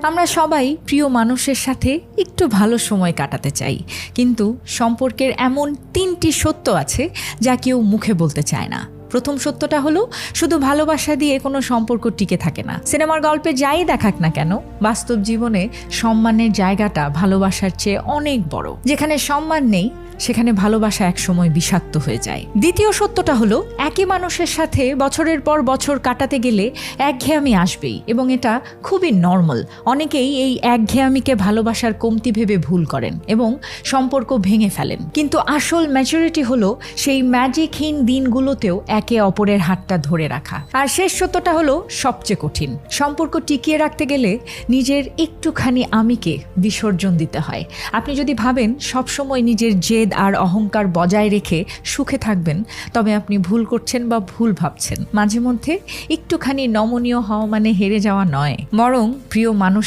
আমরা সবাই প্রিয় মানুষের সাথে একটু ভালো সময় কাটাতে চাই, কিন্তু সম্পর্কের এমন 3টি সত্য আছে যা কেউ মুখে বলতে চায় না। প্রথম সত্যটা হলো, শুধু ভালোবাসা দিয়ে কোনো সম্পর্ক টিকে থাকে না। সিনেমার গল্পে যাই দেখাক না কেন, বাস্তব জীবনে সম্মানের জায়গাটা ভালোবাসার চেয়ে অনেক বড়। যেখানে সম্মান নেই সেখানে ভালোবাসা একসময় বিষাক্ত হয়ে যায়। দ্বিতীয় সত্যটা হলো, একই মানুষের সাথে বছরের পর বছর কাটাতে গেলে একঘেয়েমি আসবেই, এবং এটা খুবই নর্মাল। অনেকেই এই একঘেয়েমিকে ভালোবাসার কমতি ভেবে ভুল করেন এবং সম্পর্ক ভেঙে ফেলেন। কিন্তু আসল ম্যাচুরিটি হলো সেই ম্যাজিকহীন দিনগুলোতেও একে অপরের হাতটা ধরে রাখা। আর শেষ সত্যটা হলো সবচেয়ে কঠিন, সম্পর্ক টিকিয়ে রাখতে গেলে নিজের একটুখানি আমিকে বিসর্জন দিতে হয়। আপনি যদি ভাবেন সবসময় নিজের জেদ আর অহংকার বজায় রেখে সুখে থাকবেন, তবে আপনি ভুল করছেন বা ভুল ভাবছেন। মাঝে মধ্যে একটুখানি নমনীয় হওয়া মানে হেরে যাওয়া নয়, বরং প্রিয় মানুষ